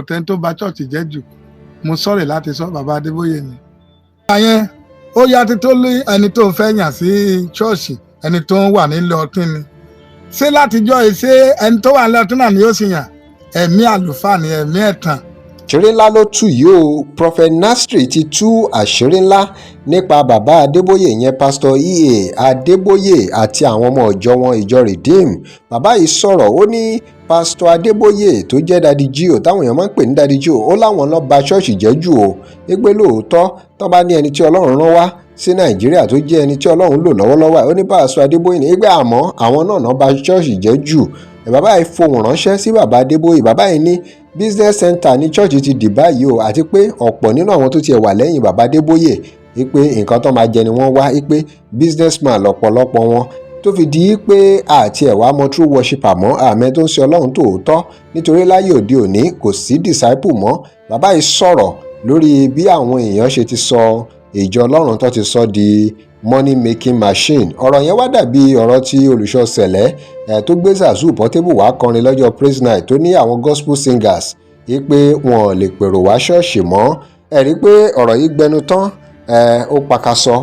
ọ̀tẹ̀ tó bà chọ́ọ̀chì jẹ́ jù mo sọ̀rọ̀ láti sọ bàbá Adébóyè ni. àyẹn ó yá tí tó lé ẹni tó fẹ́ yàn sí chọ́ọ̀chì ẹni tó ń wà nílé ọtún ni ṣé látijọ́ yìí ṣé ẹni tó wà nílé ọtún náà ni yóò sì yàn ẹ̀mí àlùfáà ni ẹ̀mí ẹ̀tàn. àṣírí ńlá ló tú yìí o. Prophet Nasri ti tú àṣírí ńlá nípa bàbá Adébóyè yẹn Pastor Adébóyè àti àwọn ọmọ ìjọ wọn ìjọ Redeem. Bàbá yìí sọ̀rọ̀ ó ní Pastor Adébóyè tó jẹ́ Daddy Gio táwọn èèyàn máa ń pè ní Daddy Gio ó láwọn lọ bà ṣọ́ọ̀ṣì jẹ́ jù o. wípé lóòótọ́ tó bá ní ẹni tí Ọlọ́run rán wá sí Nàìjíríà tó jẹ́ ẹni tí Ọlọ́run lò lọ́wọ́lọ́wọ́ ó ní Pastor Adébóyè ní wípé àmọ́ àwọn náà bà ṣọ́ọ̀ṣì jẹ́ jù. Bàbá yìí fohùn ránṣẹ́ sí bàbá Adébóyè. Bàbá yìí ní business center ní church ti dì báyìí o àti pé ọ̀pọ̀ nínú àwọn tó tiẹ̀ wà lẹ́yìn bàbá Adébóyè wípé nǹkan tó máa jẹ ni wọ́n wá wípé businessman lọ́pọ̀lọpọ̀ wọn tó fi di pé àti ẹ̀wà mọ true worshipper mọ́ àmẹ́ tó ń ṣe Ọlọ́run tòótọ́ nítorí láyé òde òní kò sí disciple mọ́. Bàbá yìí sọ̀rọ̀ lórí bí àwọn èèyàn ṣe ti sọ ìjọ Ọlọ́run tó ti sọ di money making machine. ọ̀rọ̀ yẹn wá dàbí ọ̀rọ̀ tí olùṣọ́ sẹ̀lẹ̀ tó gbé Zazu Portable wá kọrin lọ́jọ́ praise night tó ní àwọn gospel singers yìí pé wọn ò lè pèrò wá ṣọ́ọ̀ṣì mọ́. ẹ rí i pé ọ̀rọ̀ yìí gbẹnu tán ó pakasọ.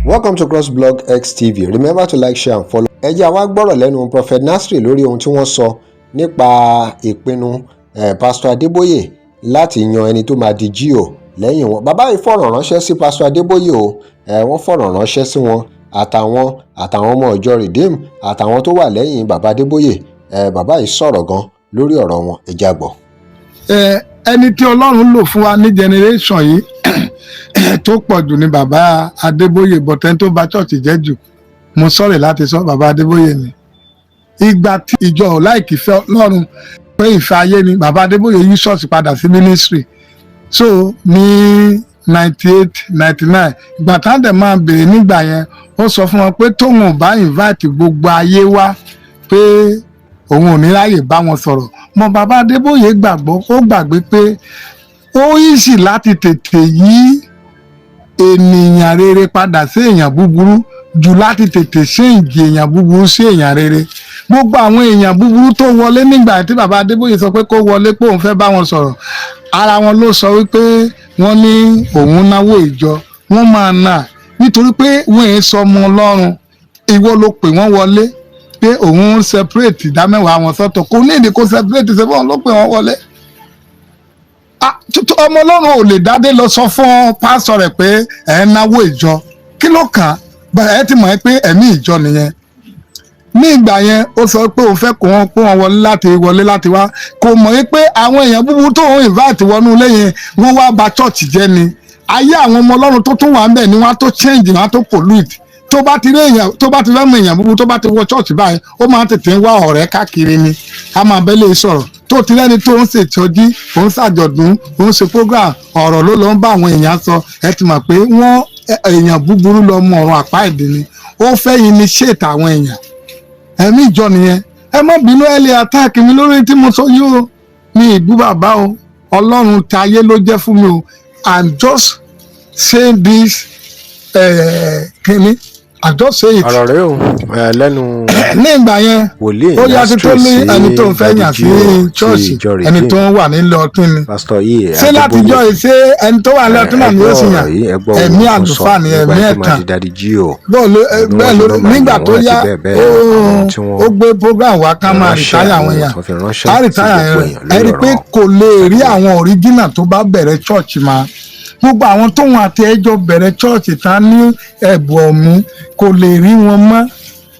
Welcome to crossblog X TV. Remember to like, share and follow. ẹ jẹ́ àwa gbọ́rọ̀ lẹ́nu Prophet Nasri lórí ohun tí wọ́n sọ nípa ìpinnu Pastor Adébóyè láti yan ẹni tó máa di Gio lẹ́yìn wọn. Bàbá yìí fọ̀rọ̀ ránṣẹ́ sí Pastor Adébóyè o. Wọ́n fọ̀rọ̀ ránṣẹ́ sí wọn àtàwọn ọmọ ìjọ Redeem àtàwọn tó wà lẹ́yìn bàbá Adébóyè. Bàbá yìí sọ̀rọ̀ gan lórí ọ̀rọ̀ wọn. ẹ já gbọ́. ẹni tí Ọlọ́run lò fún wa ní generation yìí tó pọ̀ jù ní bàbá Adébóyè bọ̀tẹ́ tó bà chọ́ọ̀chì jẹ́ jù mo sọ̀rọ̀ láti sọ bàbá Adébóyè ni. ìgbà tí ìjọ ò láìkì fẹ́ Ọlọ́run pé ìfẹ́ ayé ni bàbá Adébóyè yí ṣọ́ọ̀ṣì padà sí ministry. so ní 98 99 ìgbà tá à ń dẹ̀ máa bèrè nígbà yẹn ó sọ fún wọn pé tóun ò bá invite gbogbo ayé wá pé òun ò ní ráyè bá wọn sọ̀rọ̀. mọ bàbá Adébóyè gbàgbọ́ ó gbàgbé pé ó easy láti tètè yí ènìyàn rere padà sí èèyàn búburú jù láti tètè ṣéǹjì èèyàn búburú sí èèyàn rere. gbogbo àwọn èèyàn búburú tó wọlé nígbà tí bàbá Adébóyè sọ pé kó wọlé pé òun fẹ́ bá wọn sọ̀rọ̀ ara wọn ló sọ wípé wọ́n ní òun náwó ìjọ wọ́n máa nà nítorí pé wọ́n èé sọ ọmọ Ọlọ́run ìwọ ló pè wọ́n wọlé pé òun ń separate ìdámẹ́wàá wọn sọ́tọ̀ kò ní èdè kó separate ṣe bọ́ọ̀ ló pè wọ́n wọlé. ọmọ Ọlọ́run ò lè dádé lọ sọ fún pásítọ̀ rẹ̀ pé ẹ̀ ń náwó ìjọ kí ló kàn án ẹ ti mọ̀ pé ẹ̀mí ìjọ nìyẹn. ní ìgbà yẹn ó sọ pé òun fẹ́ kó wọn wọlé láti wá kò mọ̀ pé àwọn èèyàn búburú tó ń invite wọnú ilé yẹn wọ́n wá bà church jẹ́ ni. ayé àwọn ọmọ Ọlọ́run tó tún wà ń bẹ̀ ni wọ́n á tó change wọ́n á tó pollute. tó bá ti fẹ́ mọ èèyàn búburú tó bá ti wọ church báyìí ó máa tètè ń wá ọ̀rẹ́ káàkiri ni a máa bẹ́lẹ̀ sọ̀rọ̀ tó ti lẹ́ni tó ń ṣètọ́jú òun ṣàjọ̀dún òun ṣe program ọ̀rọ̀ ló lọ ń bá àwọn èèyàn sọ ẹ ti mọ̀ pé wọ́n èèyàn búburú lọ mọ ọ̀run àpá ìdí ni ó fẹ́ initiate àwọn èèyàn ẹ̀mí ìjọ nìyẹn. ẹ má bínú ẹ lè attack mi lórí tí mo sọ yìí o mi ìbú bàbá o Ọlọ́run tayé ló jẹ́ fún mi o I'm just saying this kìíní I just say it. ọ̀rọ̀ rẹ o lẹ́nu ní ìgbà yẹn ó yá sí tó ní ẹni tó ń fẹ́ yàn sí chọ́ọ̀ṣì ẹni tó ń wà nílé ọtún ni. ṣé látijọ́ yìí ṣé ẹni tó wà nílé ọtún náà ni ó sì yàn ẹ̀mí àlùfáà ni ẹ̀mí ẹ̀tàn. bẹ́ẹ̀ ló nígbà tó yá ó gbé program wa ká máa rìtáyà àwọn èèyàn ká rìtáyà yẹn ẹ rí i pé kò lè rí àwọn original tó bá bẹ̀rẹ̀ chọ́ọ̀chì máa gbogbo àwọn tóun àti ẹjọ́ bẹ̀rẹ̀ chọ́ọ̀chì tá ní ẹ̀bùn ọ̀mú kò lè rí wọn mọ́.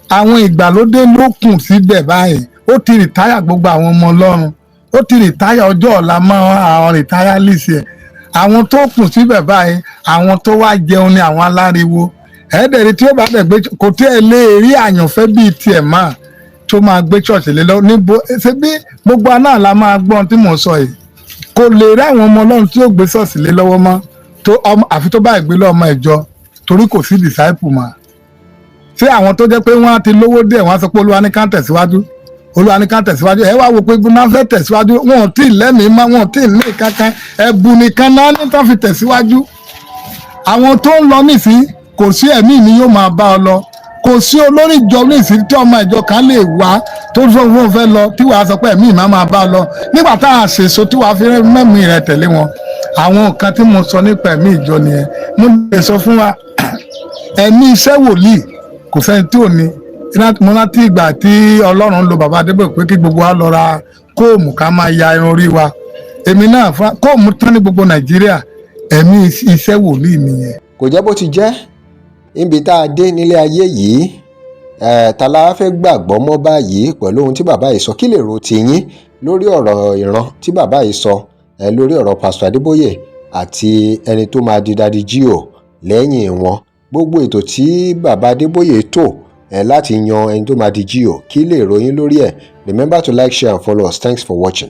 àwọn ìgbàlódé ló kùn síbẹ̀ báyìí ó ti rìtáyà gbogbo àwọn ọmọ Ọlọ́run ó ti rìtáyà ọjọ́ ọ̀la mọ́ àwọn rìtáyà lìsì ẹ̀. àwọn tó kùn síbẹ̀ báyìí àwọn tó wá jẹun ní àwọn aláriwo ẹ̀ẹ́dẹ̀rẹ̀ tí ó bá dẹ̀ gbé kò tí ẹ lè rí àyànfẹ́ bíi tiẹ̀ máa tó máa gbé chọ́ọ̀chì lé lọ níbo ṣe bí gbogbo aná la máa gbọ́n tí mò ń sọ yìí kò lè rí àwọn ọmọ Ọlọ́run tí ó gbé ṣọ́ọ̀ṣì lé lọ́wọ́ mọ́ àfi tó bá ìgbélé ọmọ ìjọ torí kò sí disciple mà. ṣé àwọn tó jẹ́ pé wọ́n á ti lówó díẹ̀ wọ́n á sọ pé Olúwa ní ká tẹ̀síwájú Olúwa ní ká tẹ̀síwájú ẹ wá wo pé ibi náà fẹ́ tẹ̀síwájú wọn ò tí ì lẹ́mìí mọ́ wọn ò tí ì ní kankan ẹ̀bùn nìkan náà ní tán fi tẹ̀síwájú. àwọn tó ń lọ nísìn kò sí ẹ̀mí mi yóò máa bá ọ lọ. Kò sí olórí ìjọ ní ìsìn tí ọmọ ìjọ kan lè wá tó fún fẹ́ lọ tí wàá sọ pé ẹ̀mí ìmá máa bá ọ lọ nígbà tá a ṣèso tí wàá fi mẹ́mí rẹ̀ tẹ̀lé wọn. Àwọn nǹkan tí mo sọ nípa ẹ̀mí ìjọ nìyẹn. Mo lè sọ fún wa ẹ̀mí iṣẹ́ wòlíì kò sẹ́ni tí ò ní. Mo rántí ìgbà tí Ọlọ́run lo bàbá Adébóyè pé kí gbogbo wa lọ ra kóòmù ká máa ya irun orí wa. Èmi náà fún kóòmù tán ní gbogbo Nàìjíríà. Ẹ̀mí iṣẹ́ wòlíì nìyẹn. Kò jẹ́ bó ti jẹ́ níbi tá a dé nílé ayé yìí, ta la fẹ́ gbàgbọ́ mọ́ báyìí pẹ̀lú ohun tí bàbá yìí sọ. Kí lè rò tiyín lórí ọ̀rọ̀ ìran tí bàbá yìí sọ lórí ọ̀rọ̀ pásítọ̀ Adébóyè àti ẹni tó máa di Daddy G.O lẹ́yìn wọn? Gbogbo ètò tí bàbá Adébóyè tò láti yan ẹni tó máa di G.O, kí lè ròyìn lórí ẹ̀? Remember to like, share and follow us. Thanks for watching.